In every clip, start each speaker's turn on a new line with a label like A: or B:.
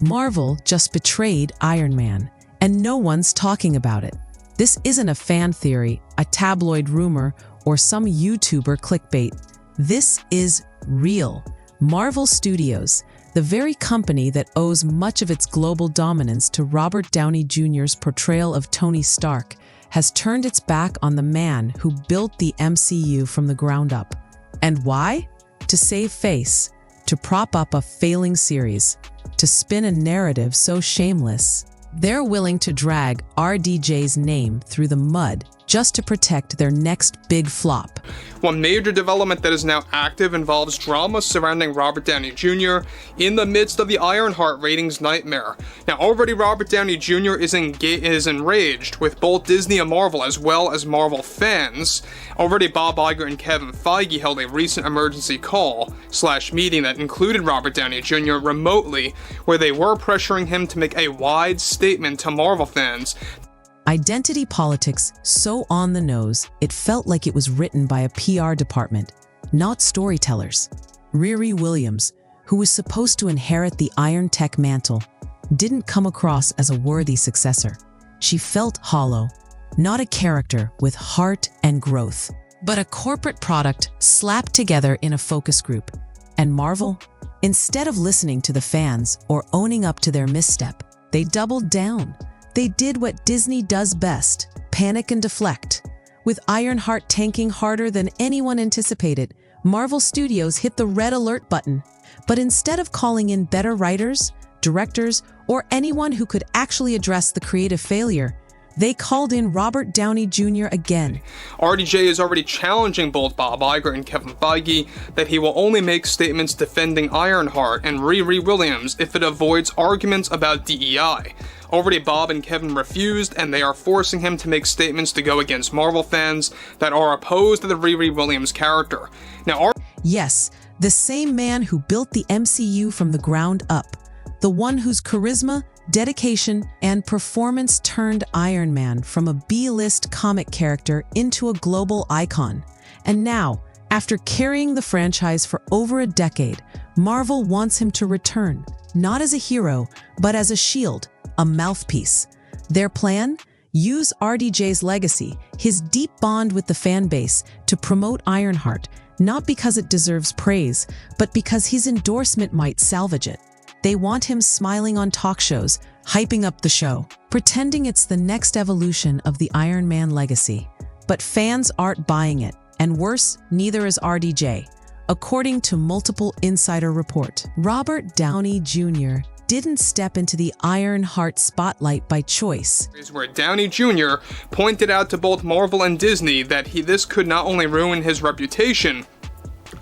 A: Marvel just betrayed Iron Man, and no one's talking about it. This isn't a fan theory, a tabloid rumor, or some YouTuber clickbait. This is real. Marvel Studios, the very company that owes much of its global dominance to Robert Downey Jr.'s portrayal of Tony Stark, has turned its back on the man who built the MCU from the ground up. And why? To save face, to prop up a failing series, to spin a narrative so shameless, they're willing to drag RDJ's name through the mud just to protect their next big flop.
B: One major development that is now active involves drama surrounding Robert Downey Jr. in the midst of the Ironheart ratings nightmare. Now, already Robert Downey Jr. is enraged with both Disney and Marvel, as well as Marvel fans. Already Bob Iger and Kevin Feige held a recent emergency call/meeting that included Robert Downey Jr. remotely, where they were pressuring him to make a wide statement to Marvel fans.
A: Identity politics so on the nose, it felt like it was written by a PR department, not storytellers. Riri Williams, who was supposed to inherit the Iron Tech mantle, didn't come across as a worthy successor. She felt hollow, not a character with heart and growth, but a corporate product slapped together in a focus group. And Marvel, instead of listening to the fans or owning up to their misstep, they doubled down. They did what Disney does best, panic and deflect. With Ironheart tanking harder than anyone anticipated, Marvel Studios hit the red alert button. But instead of calling in better writers, directors, or anyone who could actually address the creative failure, they called in Robert Downey Jr. again.
B: RDJ is already challenging both Bob Iger and Kevin Feige that he will only make statements defending Ironheart and Riri Williams if it avoids arguments about DEI. Already Bob and Kevin refused, and they are forcing him to make statements to go against Marvel fans that are opposed to the Riri Williams character. Now,
A: yes, the same man who built the MCU from the ground up, the one whose charisma, dedication, and performance turned Iron Man from a B-list comic character into a global icon. And now, after carrying the franchise for over a decade, Marvel wants him to return, not as a hero, but as a shield, a mouthpiece. Their plan? Use RDJ's legacy, his deep bond with the fan base, to promote Ironheart, not because it deserves praise, but because his endorsement might salvage it. They want him smiling on talk shows, hyping up the show, pretending it's the next evolution of the Iron Man legacy. But fans aren't buying it, and worse, neither is RDJ. According to multiple insider reports, Robert Downey Jr. didn't step into the Ironheart spotlight by choice.
B: Where Downey Jr. pointed out to both Marvel and Disney that this could not only ruin his reputation,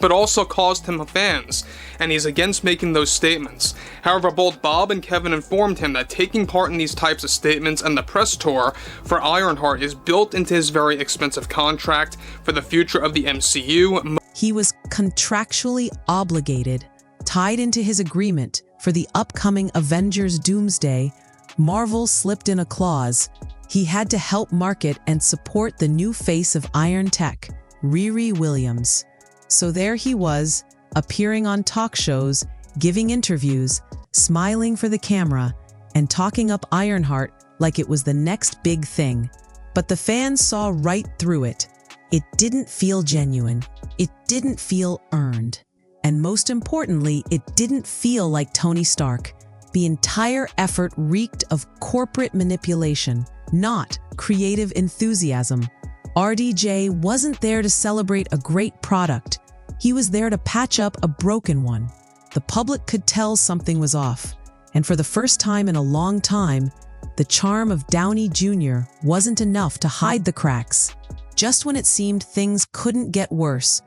B: but also cost him fans, and he's against making those statements. However, both Bob and Kevin informed him that taking part in these types of statements and the press tour for Ironheart is built into his very expensive contract for the future of the MCU.
A: He was contractually obligated, tied into his agreement for the upcoming Avengers Doomsday. Marvel slipped in a clause. He had to help market and support the new face of Iron Tech, Riri Williams. So there he was, appearing on talk shows, giving interviews, smiling for the camera, and talking up Ironheart like it was the next big thing. But the fans saw right through it. It didn't feel genuine. It didn't feel earned. And most importantly, it didn't feel like Tony Stark. The entire effort reeked of corporate manipulation, not creative enthusiasm. RDJ wasn't there to celebrate a great product. He was there to patch up a broken one. The public could tell something was off. And for the first time in a long time, the charm of Downey Jr. wasn't enough to hide the cracks. Just when it seemed things couldn't get worse,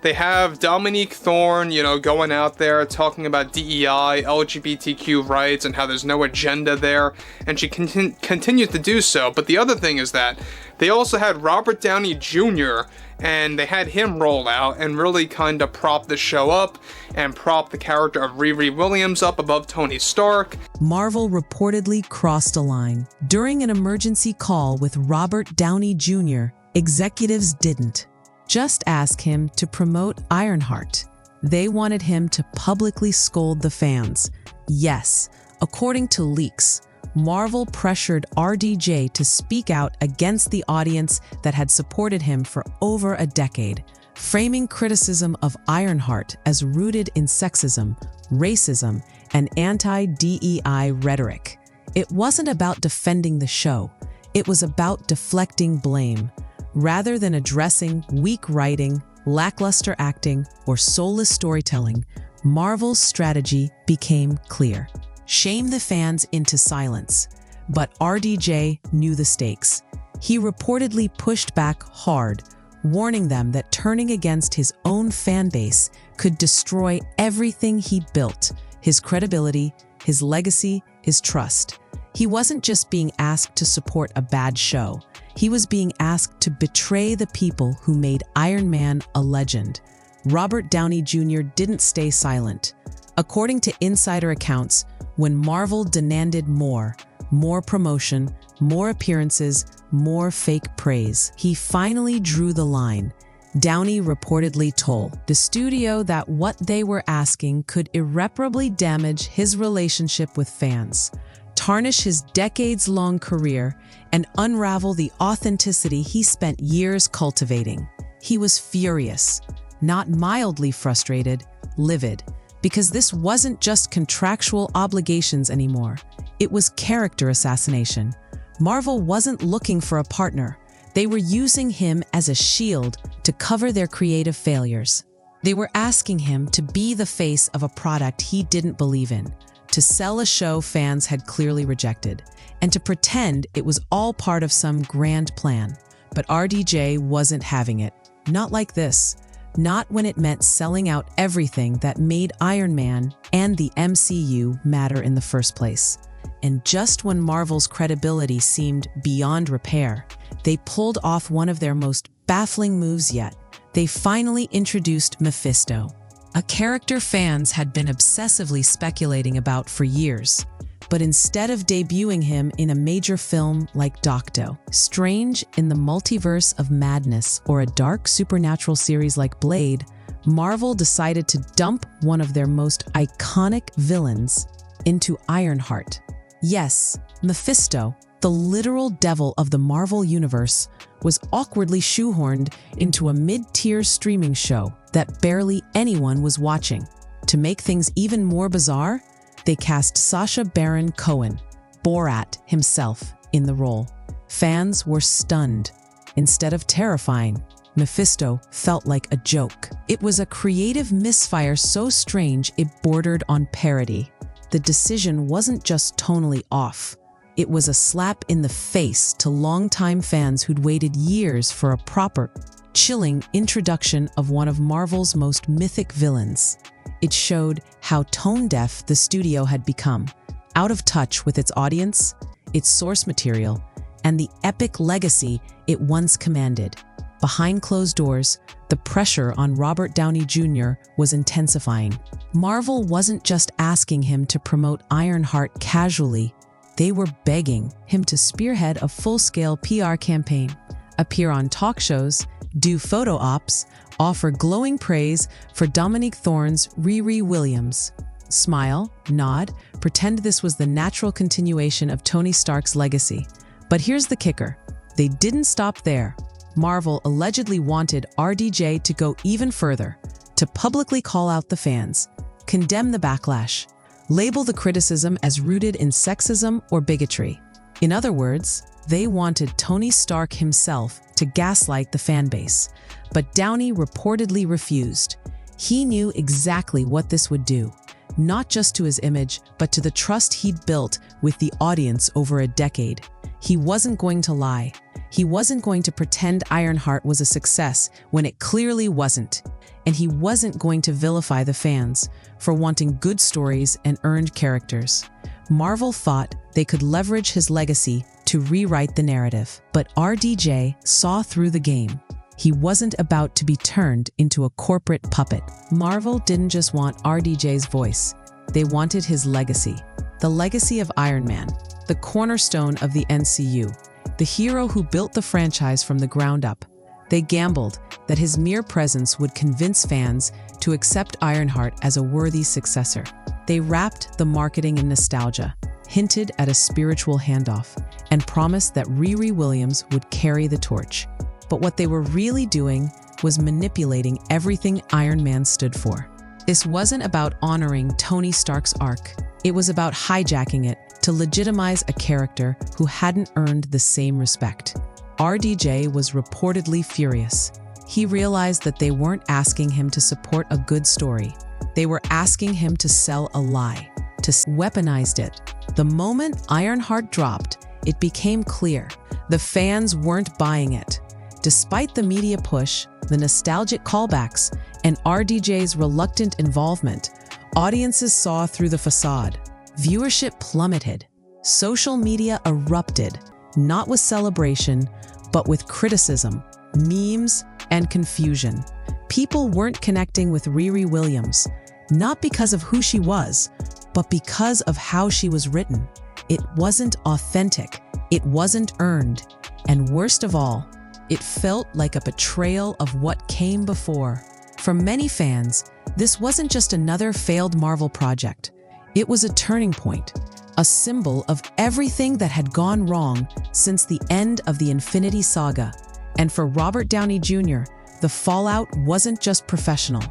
B: they have Dominique Thorne, going out there talking about DEI, LGBTQ rights, and how there's no agenda there, and she continues to do so. But the other thing is that they also had Robert Downey Jr., and they had him roll out and really kind of prop the show up and prop the character of Riri Williams up above Tony Stark.
A: Marvel reportedly crossed a line. During an emergency call with Robert Downey Jr., executives didn't just ask him to promote Ironheart. They wanted him to publicly scold the fans. Yes, According to leaks, Marvel pressured RDJ to speak out against the audience that had supported him for over a decade, framing criticism of Ironheart as rooted in sexism, racism, and anti-DEI rhetoric. It wasn't about defending the show, it was about deflecting blame. Rather than addressing weak writing, lackluster acting, or soulless storytelling, Marvel's strategy became clear. Shame the fans into silence. But RDJ knew the stakes. He reportedly pushed back hard, warning them that turning against his own fan base could destroy everything he'd built: his credibility, his legacy, his trust. He wasn't just being asked to support a bad show. He was being asked to betray the people who made Iron Man a legend. Robert Downey Jr. didn't stay silent. According to insider accounts, when Marvel demanded more promotion, more appearances, more fake praise, he finally drew the line. Downey reportedly told the studio that what they were asking could irreparably damage his relationship with fans, tarnish his decades-long career, and unravel the authenticity he spent years cultivating. He was furious, not mildly frustrated, livid, because this wasn't just contractual obligations anymore. It was character assassination. Marvel wasn't looking for a partner. They were using him as a shield to cover their creative failures. They were asking him to be the face of a product he didn't believe in, to sell a show fans had clearly rejected, and to pretend it was all part of some grand plan. But RDJ wasn't having it. Not like this. Not when it meant selling out everything that made Iron Man and the MCU matter in the first place. And just when Marvel's credibility seemed beyond repair, they pulled off one of their most baffling moves yet. They finally introduced Mephisto, a character fans had been obsessively speculating about for years. But instead of debuting him in a major film like Doctor Strange in the Multiverse of Madness or a dark supernatural series like Blade, Marvel decided to dump one of their most iconic villains into Ironheart. Yes, Mephisto, the literal devil of the Marvel Universe, was awkwardly shoehorned into a mid-tier streaming show that barely anyone was watching. To make things even more bizarre, they cast Sacha Baron Cohen, Borat himself, in the role. Fans were stunned. Instead of terrifying, Mephisto felt like a joke. It was a creative misfire so strange it bordered on parody. The decision wasn't just tonally off. It was a slap in the face to longtime fans who'd waited years for a proper, chilling introduction of one of Marvel's most mythic villains. It showed how tone-deaf the studio had become, out of touch with its audience, its source material, and the epic legacy it once commanded. Behind closed doors, the pressure on Robert Downey Jr. was intensifying. Marvel wasn't just asking him to promote Ironheart casually, they were begging him to spearhead a full-scale PR campaign, appear on talk shows, do photo ops, offer glowing praise for Dominique Thorne's Riri Williams. Smile, nod, pretend this was the natural continuation of Tony Stark's legacy. But here's the kicker. They didn't stop there. Marvel allegedly wanted RDJ to go even further, to publicly call out the fans, condemn the backlash, label the criticism as rooted in sexism or bigotry. In other words, they wanted Tony Stark himself to gaslight the fan base. But Downey reportedly refused. He knew exactly what this would do, not just to his image, but to the trust he'd built with the audience over a decade. He wasn't going to lie. He wasn't going to pretend Ironheart was a success when it clearly wasn't. And he wasn't going to vilify the fans for wanting good stories and earned characters. Marvel thought they could leverage his legacy to rewrite the narrative. But RDJ saw through the game. He wasn't about to be turned into a corporate puppet. Marvel didn't just want RDJ's voice. They wanted his legacy. The legacy of Iron Man, the cornerstone of the MCU, the hero who built the franchise from the ground up. They gambled that his mere presence would convince fans to accept Ironheart as a worthy successor. They wrapped the marketing in nostalgia, hinted at a spiritual handoff, and promised that Riri Williams would carry the torch. But what they were really doing was manipulating everything Iron Man stood for. This wasn't about honoring Tony Stark's arc. It was about hijacking it to legitimize a character who hadn't earned the same respect. RDJ was reportedly furious. He realized that they weren't asking him to support a good story. They were asking him to sell a lie, to weaponize it. The moment Ironheart dropped, it became clear the fans weren't buying it. Despite the media push, the nostalgic callbacks, and RDJ's reluctant involvement, audiences saw through the facade. Viewership plummeted. Social media erupted, not with celebration, but with criticism, memes, and confusion. People weren't connecting with Riri Williams, not because of who she was, but because of how she was written. It wasn't authentic, it wasn't earned, and worst of all, it felt like a betrayal of what came before. For many fans, this wasn't just another failed Marvel project. It was a turning point, a symbol of everything that had gone wrong since the end of the Infinity Saga. And for Robert Downey Jr., the fallout wasn't just professional,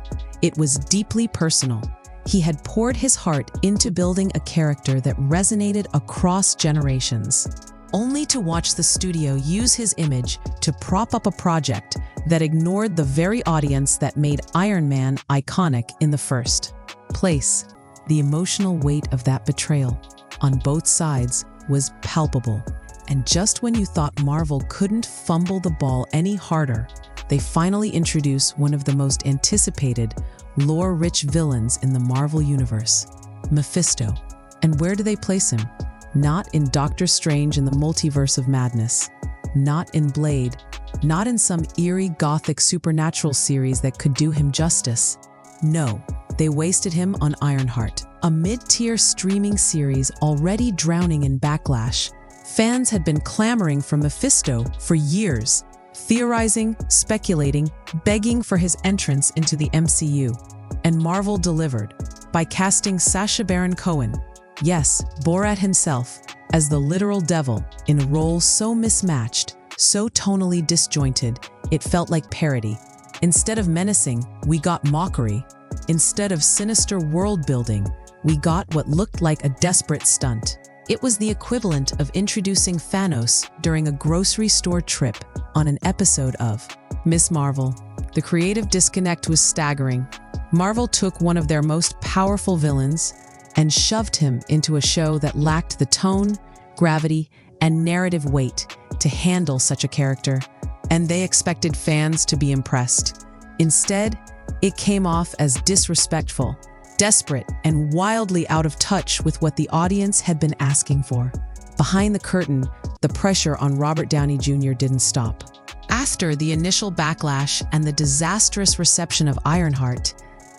A: it was deeply personal. He had poured his heart into building a character that resonated across generations, only to watch the studio use his image to prop up a project that ignored the very audience that made Iron Man iconic in the first place. The emotional weight of that betrayal on both sides was palpable. And just when you thought Marvel couldn't fumble the ball any harder, they finally introduce one of the most anticipated, lore-rich villains in the Marvel Universe, Mephisto. And where do they place him? Not in Doctor Strange in the Multiverse of Madness, not in Blade, not in some eerie gothic supernatural series that could do him justice. No, they wasted him on Ironheart, a mid-tier streaming series already drowning in backlash. Fans had been clamoring for Mephisto for years, theorizing, speculating, begging for his entrance into the MCU. And Marvel delivered by casting Sacha Baron Cohen, yes, Borat himself, as the literal devil in a role so mismatched, so tonally disjointed, it felt like parody. Instead of menacing, we got mockery. Instead of sinister world-building, we got what looked like a desperate stunt. It was the equivalent of introducing Thanos during a grocery store trip on an episode of Miss Marvel. The creative disconnect was staggering. Marvel took one of their most powerful villains and shoved him into a show that lacked the tone, gravity, and narrative weight to handle such a character, and they expected fans to be impressed. Instead, it came off as disrespectful, desperate, and wildly out of touch with what the audience had been asking for. Behind the curtain, the pressure on Robert Downey Jr. didn't stop. After the initial backlash and the disastrous reception of Ironheart,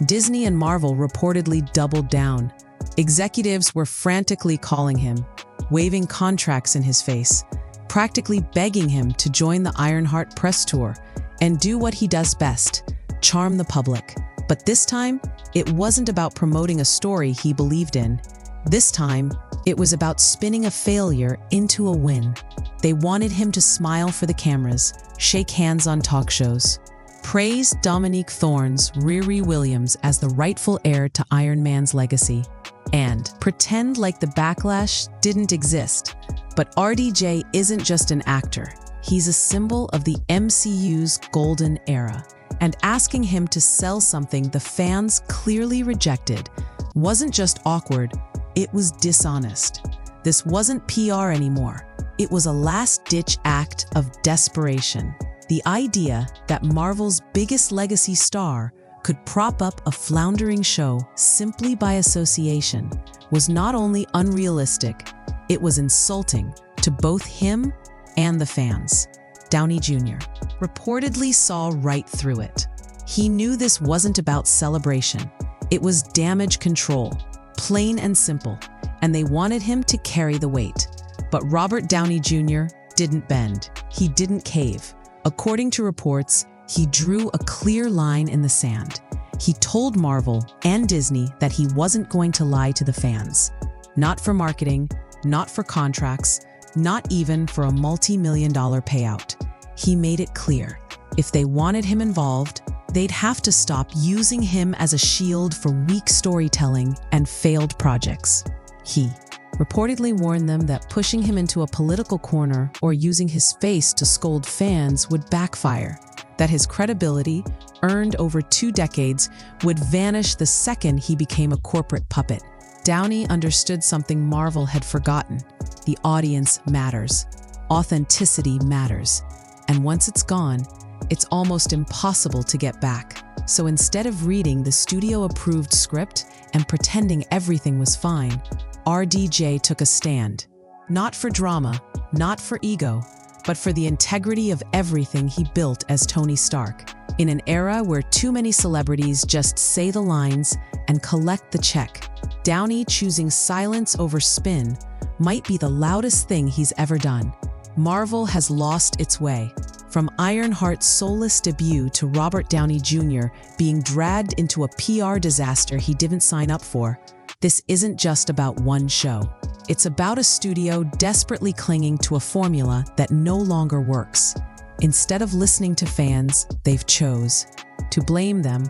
A: Disney and Marvel reportedly doubled down. Executives were frantically calling him, waving contracts in his face, practically begging him to join the Ironheart press tour and do what he does best, charm the public. But this time, it wasn't about promoting a story he believed in. This time, it was about spinning a failure into a win. They wanted him to smile for the cameras, shake hands on talk shows, praise Dominique Thorne's Riri Williams as the rightful heir to Iron Man's legacy, and pretend like the backlash didn't exist. But RDJ isn't just an actor. He's a symbol of the MCU's golden era. And asking him to sell something the fans clearly rejected wasn't just awkward, it was dishonest. This wasn't PR anymore. It was a last-ditch act of desperation. The idea that Marvel's biggest legacy star could prop up a floundering show simply by association was not only unrealistic, it was insulting to both him and the fans. Downey Jr. reportedly saw right through it. He knew this wasn't about celebration. It was damage control, plain and simple, and they wanted him to carry the weight. But Robert Downey Jr. didn't bend. He didn't cave. According to reports, he drew a clear line in the sand, he told Marvel and Disney that he wasn't going to lie to the fans. Not for marketing, not for contracts, not even for a multi-million-dollar payout. He made it clear, if they wanted him involved, they'd have to stop using him as a shield for weak storytelling and failed projects. He reportedly warned them that pushing him into a political corner or using his face to scold fans would backfire, that his credibility, earned over 2 decades, would vanish the second he became a corporate puppet. Downey understood something Marvel had forgotten. The audience matters. Authenticity matters. And once it's gone, it's almost impossible to get back. So instead of reading the studio-approved script and pretending everything was fine, RDJ took a stand. Not for drama, not for ego, but for the integrity of everything he built as Tony Stark. In an era where too many celebrities just say the lines and collect the check, Downey choosing silence over spin might be the loudest thing he's ever done. Marvel has lost its way. From Ironheart's soulless debut to Robert Downey Jr. being dragged into a PR disaster he didn't sign up for, this isn't just about one show. It's about a studio desperately clinging to a formula that no longer works. Instead of listening to fans, they've chose to blame them.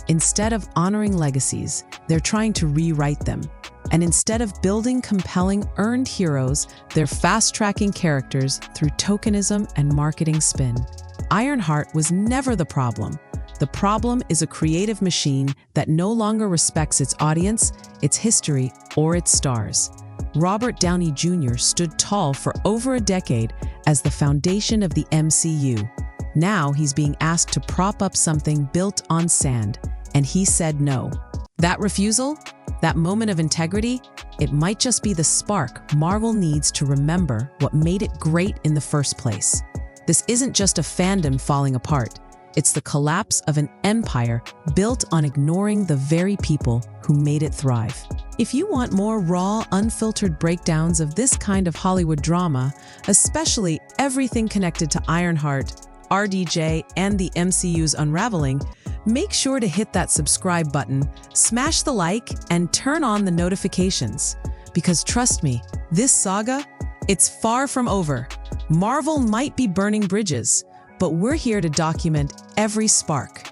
A: Instead of honoring legacies, they're trying to rewrite them. And instead of building compelling earned heroes, they're fast-tracking characters through tokenism and marketing spin. Ironheart was never the problem. The problem is a creative machine that no longer respects its audience, its history, or its stars. Robert Downey Jr. stood tall for over a decade as the foundation of the MCU. Now he's being asked to prop up something built on sand, and he said no. That refusal, that moment of integrity, it might just be the spark Marvel needs to remember what made it great in the first place. This isn't just a fandom falling apart. It's the collapse of an empire built on ignoring the very people who made it thrive. If you want more raw, unfiltered breakdowns of this kind of Hollywood drama, especially everything connected to Ironheart, RDJ, and the MCU's unraveling, make sure to hit that subscribe button, smash the like, and turn on the notifications. Because trust me, this saga, it's far from over. Marvel might be burning bridges, but we're here to document every spark.